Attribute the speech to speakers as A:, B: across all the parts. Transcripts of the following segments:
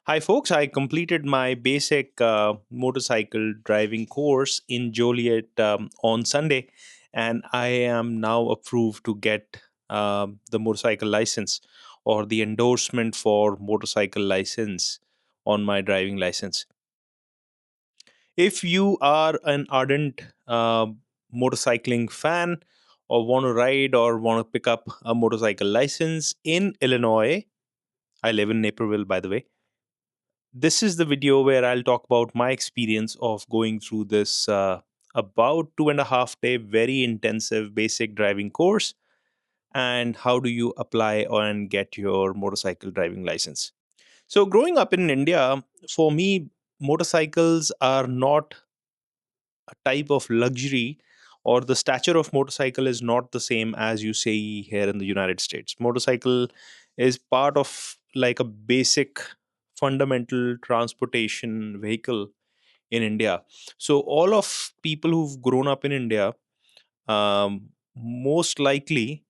A: Hi, folks. I completed my basic motorcycle driving course in Joliet on Sunday, and I am now approved to get the motorcycle license or the endorsement for motorcycle license on my driving license. If you are an ardent motorcycling fan or want to ride or want to pick up a motorcycle license in Illinois, I live in Naperville, by the way. This is the video where I'll talk about my experience of going through this about 2.5 day very intensive basic driving course and how do you apply and get your motorcycle driving license. So, growing up in India, for me, motorcycles are not a type of luxury, or the stature of motorcycle is not the same as you say here in the United States. Motorcycle is part of like a basic fundamental transportation vehicle in India. So all of people who've grown up in India, most likely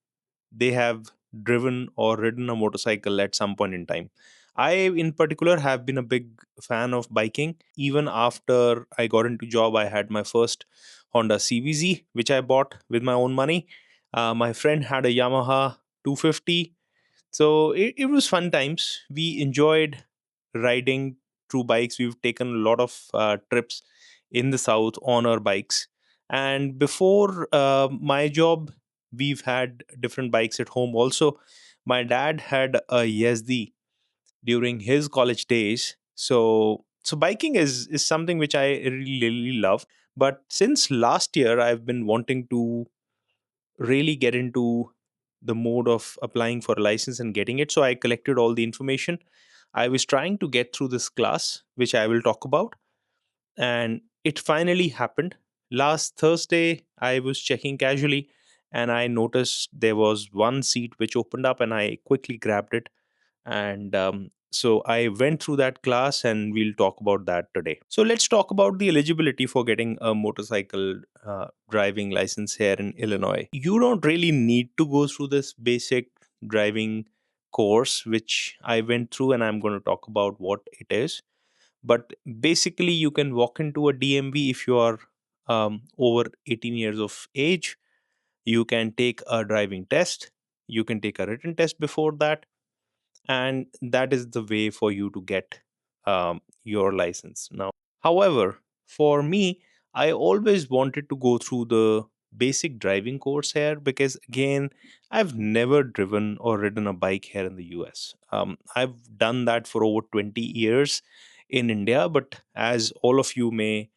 A: they have driven or ridden a motorcycle at some point in time. I, in particular, have been a big fan of biking. Even after I got into job, I had my first Honda CVZ, which I bought with my own money. My friend had a Yamaha 250, so it was fun times. We enjoyed riding through bikes. We've taken a lot of trips in the south on our bikes. And before my job, we've had different bikes at home also. My dad had a Yazdi during his college days. So biking is something which I really love. But since last year, I've been wanting to really get into the mode of applying for a license and getting it. So I collected all the information. I was trying to get through this class, which I will talk about, and it finally happened. Last Thursday, I was checking casually and I noticed there was one seat which opened up, and I quickly grabbed it. And so I went through that class, and we'll talk about that today. So let's talk about the eligibility for getting a motorcycle driving license here in Illinois. You don't really need to go through this basic driving course, which I went through, and I'm going to talk about what it is. But basically, you can walk into a DMV if you are over 18 years of age. You can take a driving test. You can take a written test before that, and that is the way for you to get your license. Now, however, for me, I always wanted to go through the basic driving course here because, again, I've never driven or ridden a bike here in the US. I've done that for over 20 years in India, but as all of you may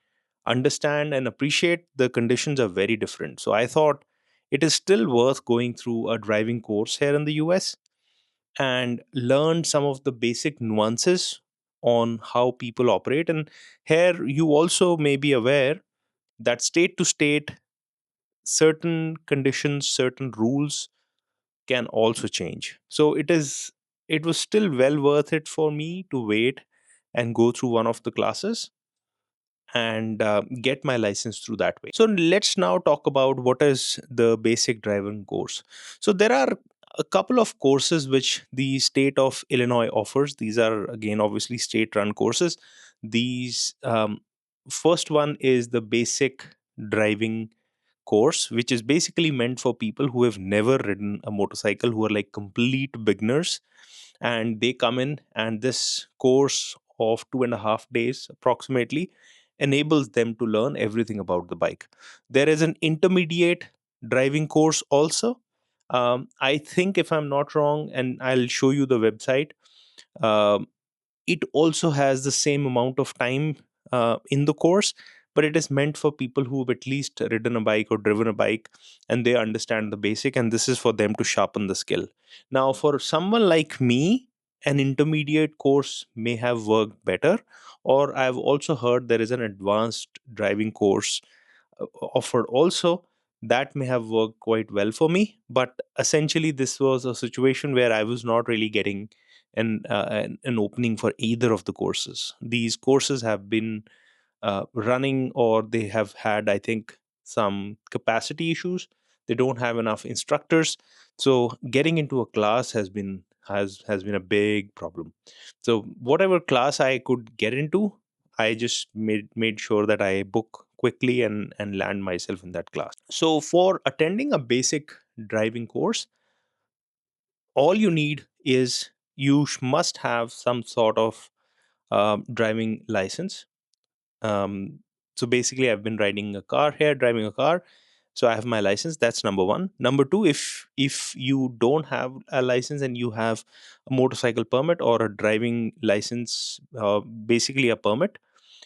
A: understand and appreciate, the conditions are very different. So I thought it is still worth going through a driving course here in the US and learn some of the basic nuances on how people operate. And here, you also may be aware that state to state, certain conditions, certain rules can also change. So it was still well worth it for me to wait and go through one of the classes and get my license through that way. So let's now talk about what is the basic driving course. So there are a couple of courses which the state of Illinois offers. These are, again, obviously state run courses. These first one is the basic driving course, which is basically meant for people who have never ridden a motorcycle, who are like complete beginners, and they come in, and this course of 2.5 days approximately enables them to learn everything about the bike. There is an intermediate driving course also. I think, if I'm not wrong, and I'll show you the website, um, it also has the same amount of time in the course, but it is meant for people who've at least ridden a bike or driven a bike, and they understand the basic, and this is for them to sharpen the skill. Now, for someone like me, an intermediate course may have worked better, or I've also heard there is an advanced driving course offered also that may have worked quite well for me. But essentially, this was a situation where I was not really getting an opening for either of the courses. These courses have been running, or they have had, I think, some capacity issues. They don't have enough instructors, so getting into a class has been has been a big problem. So whatever class I could get into, I just made sure that I book quickly and land myself in that class. So for attending a basic driving course, all you need is must have some sort of driving license. um, so basically, I've been riding a car here, driving a car, so I have my license. That's number one. Number two, if you don't have a license and you have a motorcycle permit or a driving license, basically a permit,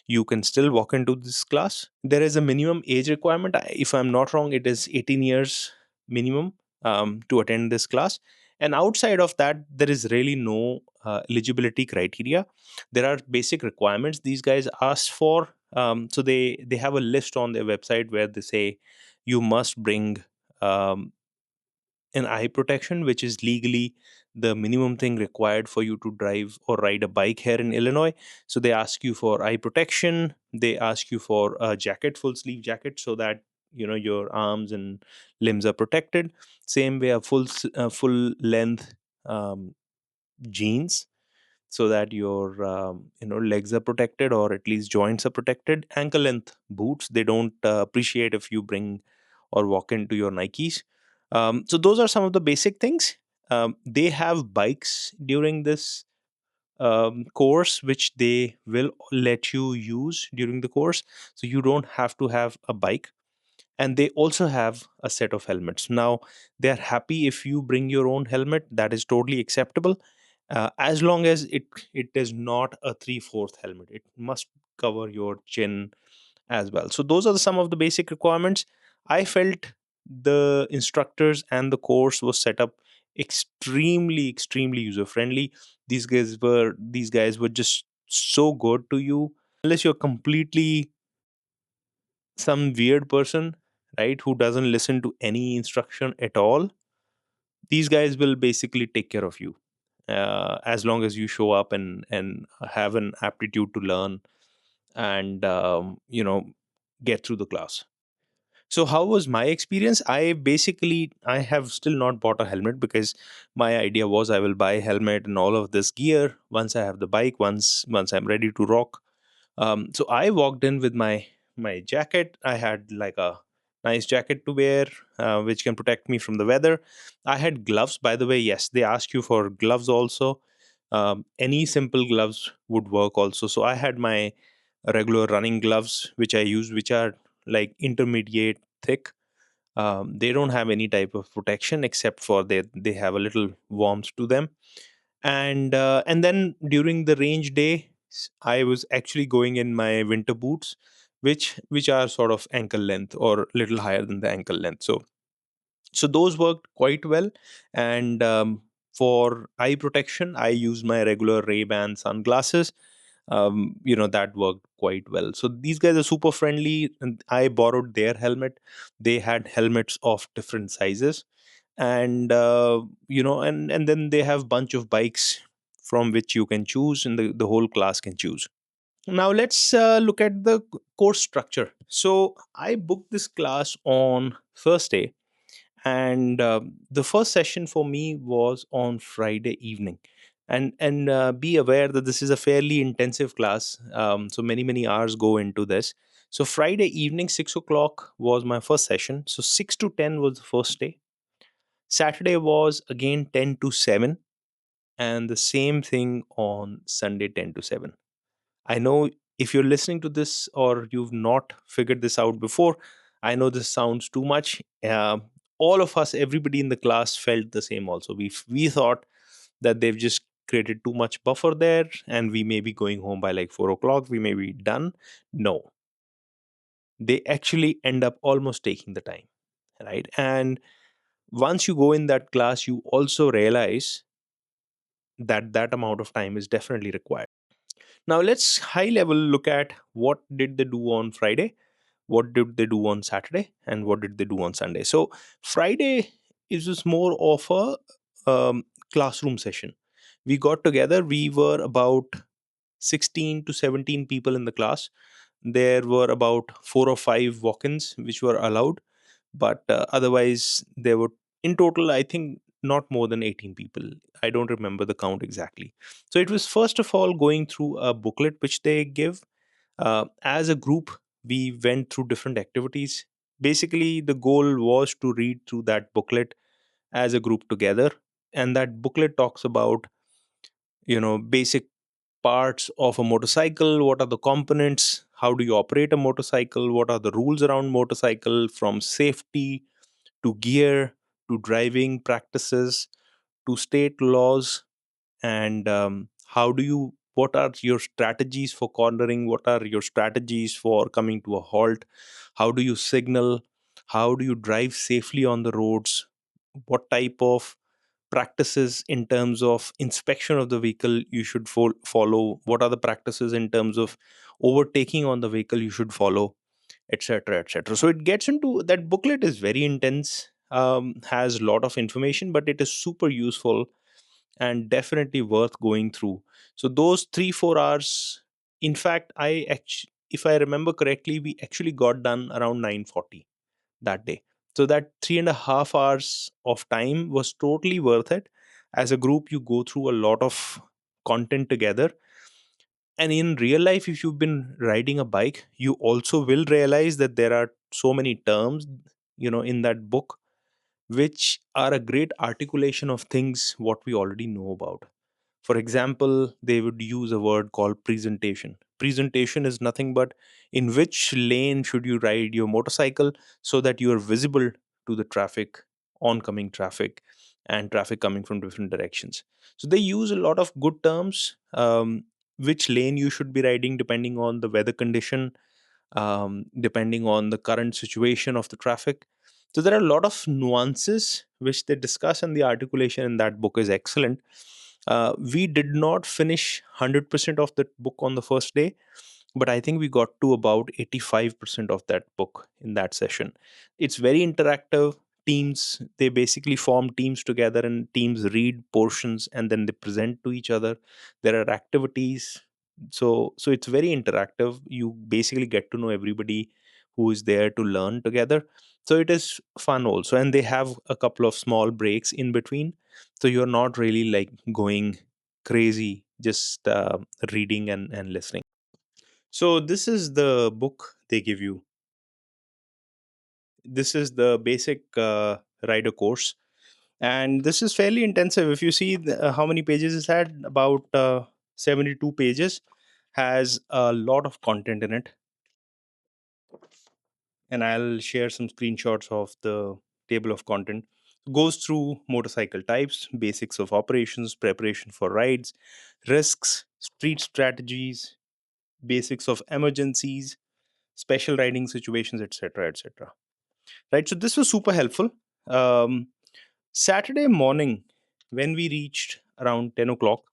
A: you can still walk into this class. There is a minimum age requirement. If I'm not wrong, it is 18 years minimum to attend this class. And outside of that, there is really no eligibility criteria. There are basic requirements these guys ask for. So they have a list on their website where they say you must bring um, an eye protection, which is legally the minimum thing required for you to drive or ride a bike here in Illinois. So they ask you for eye protection. They ask you for a jacket, full sleeve jacket, so that your arms and limbs are protected. Same way, a full length um, jeans, so that your legs are protected, or at least joints are protected. Ankle length boots. They don't appreciate if you bring or walk into your Nikes. So those are some of the basic things. They have bikes during this course, which they will let you use during the course, so you don't have to have a bike. And they also have a set of helmets. Now, they are happy if you bring your own helmet. That is totally acceptable, as long as it is not a three-fourth helmet. It must cover your chin as well. So those are some of the basic requirements. I felt the instructors and the course was set up extremely user friendly. These guys were just so good to you. Unless you're completely some weird person, right, who doesn't listen to any instruction at all, these guys will basically take care of you, as long as you show up and have an aptitude to learn and get through the class. So how was my experience? I have still not bought a helmet, because my idea was I will buy a helmet and all of this gear once I have the bike, once I'm ready to rock. So I walked in with my jacket. I had like a nice jacket to wear, which can protect me from the weather. I had gloves, by the way. Yes, they ask you for gloves also. Any simple gloves would work also. So I had my regular running gloves, which I use, which are like intermediate thick. They don't have any type of protection, except for they have a little warmth to them. And then during the range day, I was actually going in my winter boots, which are sort of ankle length or little higher than the ankle length. So those worked quite well. And for eye protection, I used my regular Ray-Ban sunglasses. That worked quite well. So these guys are super friendly, and I borrowed their helmet. They had helmets of different sizes. And then they have bunch of bikes from which you can choose, and the whole class can choose. Now let's look at the course structure. So I booked this class on Thursday, and the first session for me was on Friday evening. And be aware that this is a fairly intensive class, so many hours go into this. So Friday evening, 6 o'clock was my first session. So 6 to 10 was the first day. Saturday was again 10 to 7, and the same thing on Sunday, 10 to 7. I know if you're listening to this or you've not figured this out before, I know this sounds too much. All of us, everybody in the class felt the same also. We thought that they've just created too much buffer there and we may be going home by like 4 o'clock, we may be done. No, they actually end up almost taking the time, right? And once you go in that class, you also realize that that amount of time is definitely required. Now let's high level look at what did they do on Friday, what did they do on Saturday, and what did they do on Sunday. So Friday is just more of a classroom session. We got together. We were about 16 to 17 people in the class. There were about 4 or 5 walk-ins which were allowed, but otherwise there were in total, I think, not more than 18 people. I don't remember the count exactly. So it was first of all going through a booklet which they give. As a group, we went through different activities. Basically, the goal was to read through that booklet as a group together. And that booklet talks about, basic parts of a motorcycle. What are the components? How do you operate a motorcycle? What are the rules around motorcycle, from safety to gear to driving practices to state laws? And how do you what are your strategies for cornering? What are your strategies for coming to a halt? How do you signal? How do you drive safely on the roads? What type of practices in terms of inspection of the vehicle you should follow? What are the practices in terms of overtaking on the vehicle you should follow, etc., etc.? So it gets into that. Booklet is very intense, has a lot of information, but it is super useful and definitely worth going through. So those 3 4 hours, in fact, if I remember correctly, we actually got done around 9:40 that day. So that 3.5 hours of time was totally worth it. As a group, you go through a lot of content together. And in real life, if you've been riding a bike, you also will realize that there are so many terms, in that book, which are a great articulation of things what we already know about. For example, they would use a word called presentation. Presentation is nothing but in which lane should you ride your motorcycle so that you are visible to the traffic, oncoming traffic, and traffic coming from different directions. So they use a lot of good terms. Which lane you should be riding depending on the weather condition, depending on the current situation of the traffic. So there are a lot of nuances which they discuss, and the articulation in that book is excellent. We did not finish 100% of that book on the first day, but I think we got to about 85% of that book in that session. It's very interactive. Teams, they basically form teams together, and teams read portions and then they present to each other. There are activities. So it's very interactive. You basically get to know everybody who is there to learn together. So it is fun also, and they have a couple of small breaks in between, so you're not really like going crazy just reading and listening. So this is the book they give you. This is the basic rider course, and this is fairly intensive. If you see how many pages it had, about 72 pages, has a lot of content in it. And I'll share some screenshots of the table of content. Goes through motorcycle types, basics of operations, preparation for rides, risks, street strategies, basics of emergencies, special riding situations, etc., etc. Right. So this was super helpful. Um, Saturday morning, when we reached around 10 o'clock,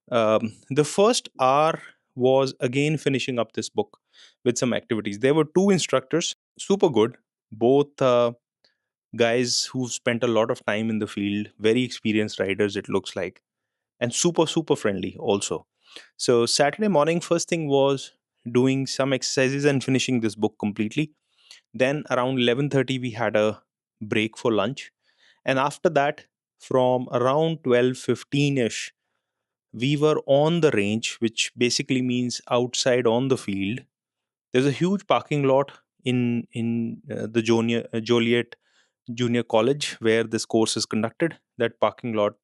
A: the first hour was again finishing up this book with some activities. There were two instructors, super good, both guys who've spent a lot of time in the field, very experienced riders, it looks like, and super, super friendly also. So, Saturday morning, first thing was doing some exercises and finishing this book completely. Then, around 11:30, we had a break for lunch. And after that, from around 12:15 ish, we were on the range, which basically means outside on the field. There's a huge parking lot in the Joliet Junior College where this course is conducted. That parking lot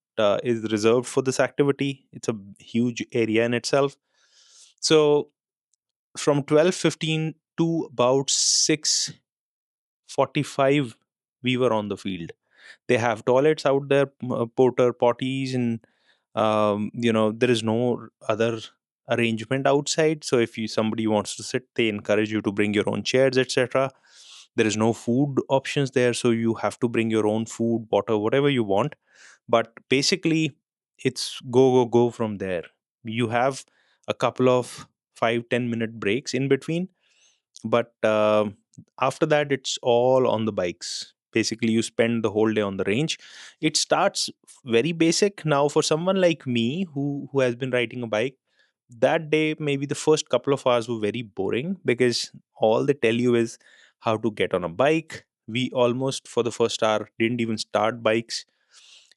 A: is reserved for this activity. It's a huge area in itself. So from 12:15 to about 6:45, we were on the field. They have toilets out there, porter potties, and there is no other arrangement outside. So if somebody wants to sit, they encourage you to bring your own chairs, etc. There is no food options there, so you have to bring your own food, water, whatever you want. But basically, it's go go go from there. You have a couple of 5-10 minute breaks in between, but after that it's all on the bikes. Basically, you spend the whole day on the range. It starts very basic. Now for someone like me who has been riding a bike, that day maybe the first couple of hours were very boring because all they tell you is how to get on a bike. We almost for the first hour didn't even start bikes.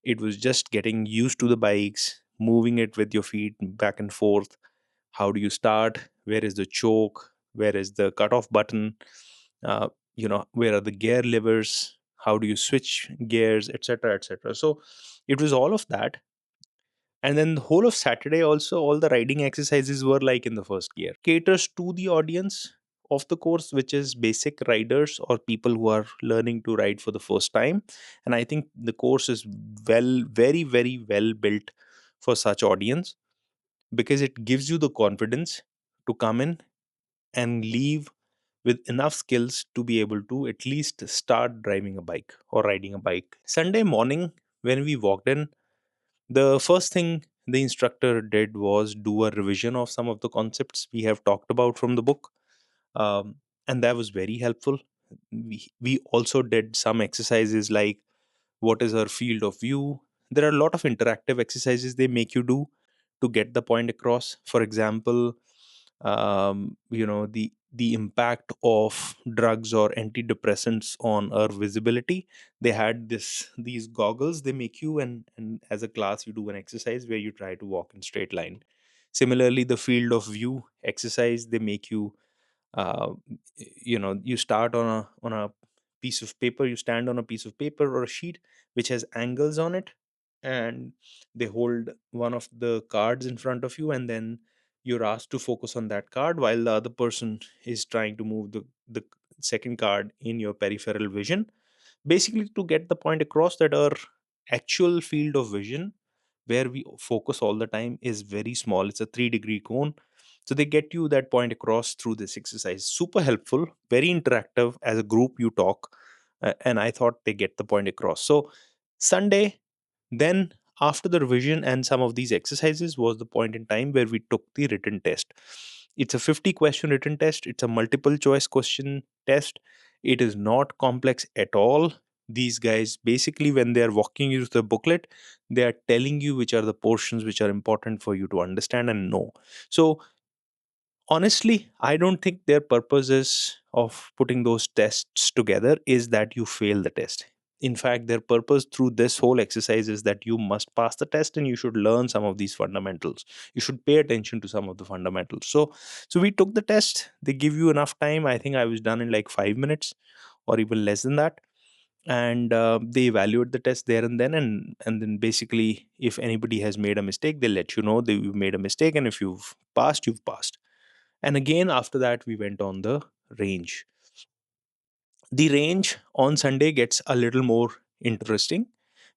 A: It was just getting used to the bikes, moving it with your feet back and forth. How do you start? Where is the choke? Where is the cutoff button? uh, where are the gear levers? How do you switch gears, etc., etc.? So it was all of that. And then the whole of Saturday also, all the riding exercises were like in the first gear. Caters to the audience of the course, which is basic riders or people who are learning to ride for the first time. And I think the course is very, very well built for such audience, because it gives you the confidence to come in and leave with enough skills to be able to at least start driving a bike or riding a bike. Sunday morning, when we walked in, the first thing the instructor did was do a revision of some of the concepts we have talked about from the book. Um, and that was very helpful. We also did some exercises like what is our field of view. There are a lot of interactive exercises they make you do to get the point across. For example, the impact of drugs or antidepressants on our visibility. They had these goggles they make you, and as a class you do an exercise where you try to walk in straight line. Similarly, the field of view exercise, they make you, uh, you start on a piece of paper. You stand on a piece of paper or a sheet which has angles on it, and they hold one of the cards in front of you, and then you're asked to focus on that card while the other person is trying to move the second card in your peripheral vision, basically to get the point across that our actual field of vision, where we focus all the time, is very small. It's a 3-degree cone. So they get you that point across through this exercise. Super helpful, very interactive. As a group you talk, and I thought they get the point across. So Sunday, then after the revision and some of these exercises, was the point in time where we took the written test. It's a 50 question written test. It's a multiple choice question test. It is not complex at all. These guys, basically, when they are walking you through the booklet, they are telling you which are the portions which are important for you to understand and know. So honestly, I don't think their purpose is of putting those tests together is that you fail the test. In fact, their purpose through this whole exercise is that you must pass the test and you should learn some of these fundamentals. You should pay attention to some of the fundamentals. So we took the test. They give you enough time. I think I was done in like 5 minutes or even less than that. And they evaluate the test there and then, and then basically, if anybody has made a mistake, they let you know that you've made a mistake, and if you've passed. And again, after that, we went on the range. The range on Sunday gets a little more interesting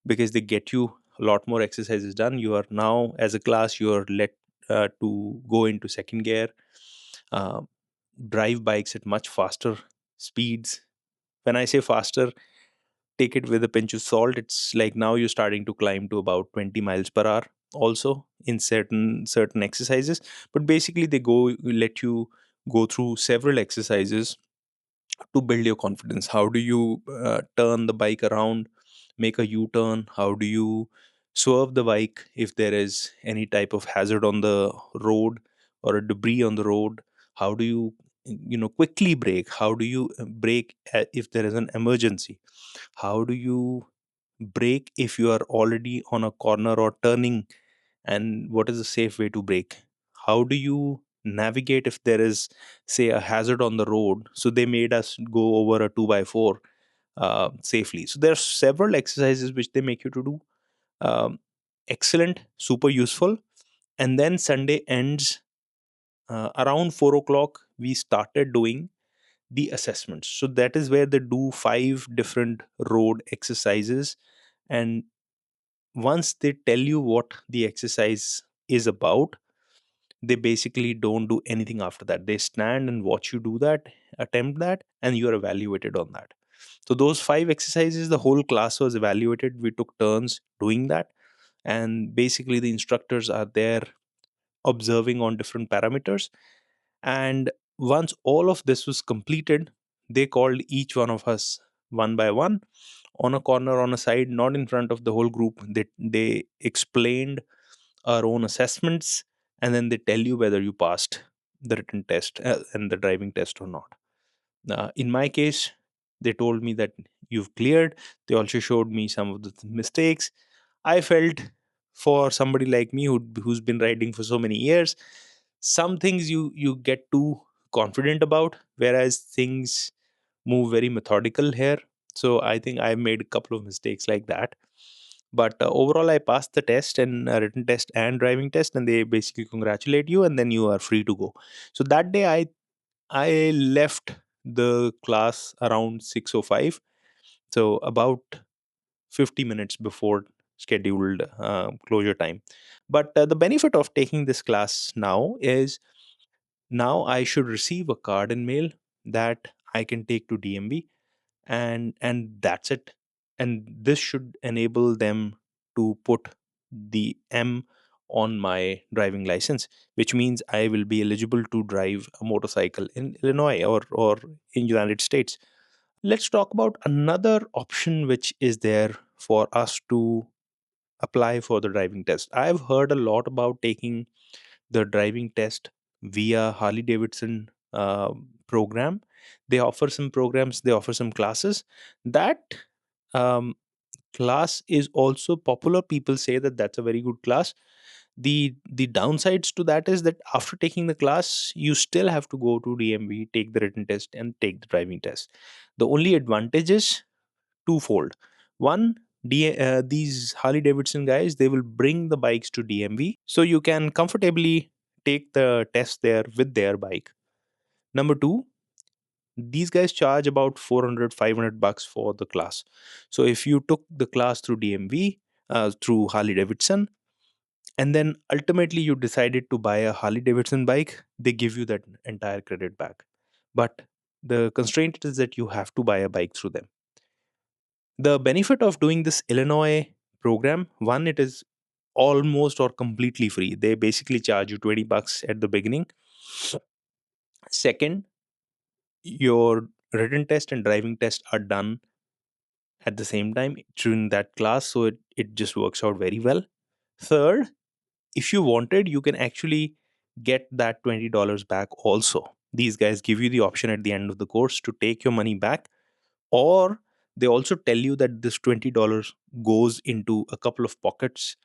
A: because they get you a lot more exercises done. You are now, as a class, you are let to go into second gear, uh, drive bikes at much faster speeds. When I say faster, take it with a pinch of salt. It's like now you're starting to climb to about 20 miles per hour also in certain exercises. But basically, they let you go through several exercises to build your confidence. How do you turn the bike around, make a U-turn? How do you swerve the bike if there is any type of hazard on the road or a debris on the road? How do you quickly brake? How do you brake if there is an emergency? How do you brake if you are already on a corner or turning, and what is a safe way to brake? How do you navigate if there is, say, a hazard on the road? So they made us go over a 2 by 4 safely. So there are several exercises which they make you to do. um, Excellent, super useful. And then Sunday ends around 4 o'clock. We started doing the assessments. So that is where they do 5 different road exercises, and once they tell you what the exercise is about, they basically don't do anything after that. They stand and watch you do that, attempt that, and you are evaluated on that. So those 5 exercises, the whole class was evaluated. We took turns doing that, and basically the instructors are there observing on different parameters. And once all of this was completed, they called each one of us one by one on a corner, on a side, not in front of the whole group. They explained our own assessments, and then they tell you whether you passed the written test and the driving test or not. In my case, they told me that you've cleared. They also showed me some of the mistakes. I felt for somebody like me who's been riding for so many years, some things you get too confident about, whereas things move very methodical here. So I think I made a couple of mistakes like that. But overall, I passed the test, and written test and driving test, and they basically congratulate you, and then you are free to go. So that day, I left the class around 6:05, so about 50 minutes before scheduled closure time. But the benefit of taking this class now is, now I should receive a card in mail that I can take to DMV, and that's it. And this should enable them to put the M on my driving license, which means I will be eligible to drive a motorcycle in Illinois or in United States. Let's talk about another option which is there for us to apply for the driving test. I've heard a lot about taking the driving test via Harley Davidson program. They offer some programs, they offer some classes. That um, class is also popular. People say that that's a very good class. The downsides to that is that after taking the class, you still have to go to DMV, take the written test, and take the driving test. The only advantage is twofold. One, these Harley Davidson guys, they will bring the bikes to DMV, so you can comfortably take the test there with their bike. Number two, these guys charge about 400, 500 bucks for the class. So if you took the class through DMV, through Harley Davidson, and then ultimately you decided to buy a Harley Davidson bike, they give you that entire credit back. But the constraint is that you have to buy a bike through them. The benefit of doing this Illinois program, one, it is almost or completely free. They basically charge you 20 bucks at the beginning. Second, your written test and driving test are done at the same time during that class, so it just works out very well. Third, if you wanted, you can actually get that $20 back also. These guys give you the option at the end of the course to take your money back, or they also tell you that this $20 goes into a couple of pockets,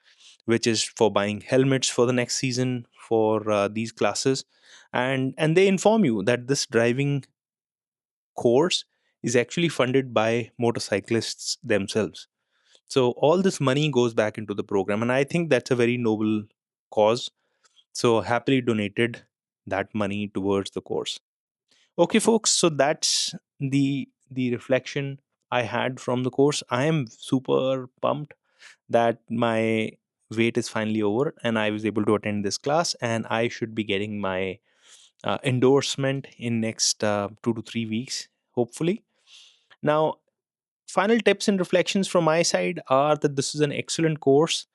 A: which is for buying helmets for the next season for these classes. And they inform you that this driving course is actually funded by motorcyclists themselves. So all this money goes back into the program, and I think that's a very noble cause. So happily donated that money towards the course. Okay, folks, so that's the reflection I had from the course. I am super pumped that my wait is finally over and I was able to attend this class, and I should be getting my endorsement in next 2 to 3 weeks, hopefully. Now, final tips and reflections from my side are that this is an excellent course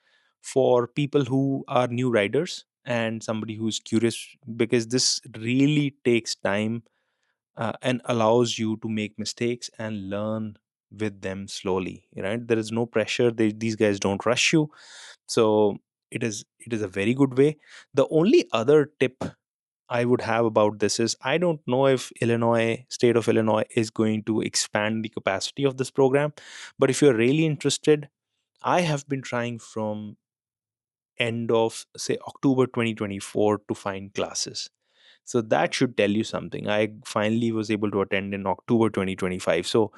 A: for people who are new riders and somebody who's curious, because this really takes time and allows you to make mistakes and learn with them slowly, right? There is no pressure. These guys don't rush you. So it is a very good way. The only other tip I would have about this is, I don't know if state of Illinois is going to expand the capacity of this program, but if you're really interested, I have been trying from end of say October 2024 to find classes. So that should tell you something. I finally was able to attend in October 2025. So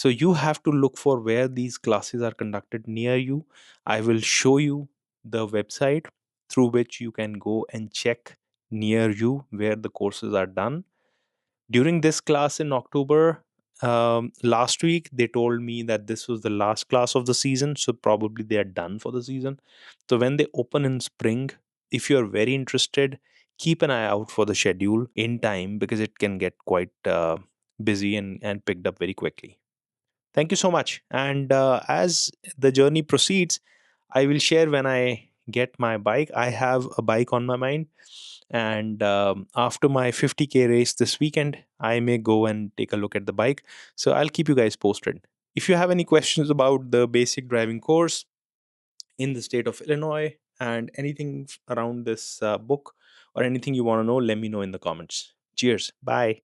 A: you have to look for where these classes are conducted near you. I will show you the website through which you can go and check near you where the courses are done. During this class in October, last week, they told me that this was the last class of the season. So probably they are done for the season. So when they open in spring, if you're very interested, keep an eye out for the schedule in time, because it can get quite busy and picked up very quickly. Thank you so much. And as the journey proceeds, I will share when I get my bike. I have a bike on my mind. And after my 50K race this weekend, I may go and take a look at the bike. So I'll keep you guys posted. If you have any questions about the basic driving course in the state of Illinois and anything around this book or anything you want to know, let me know in the comments. Cheers. Bye.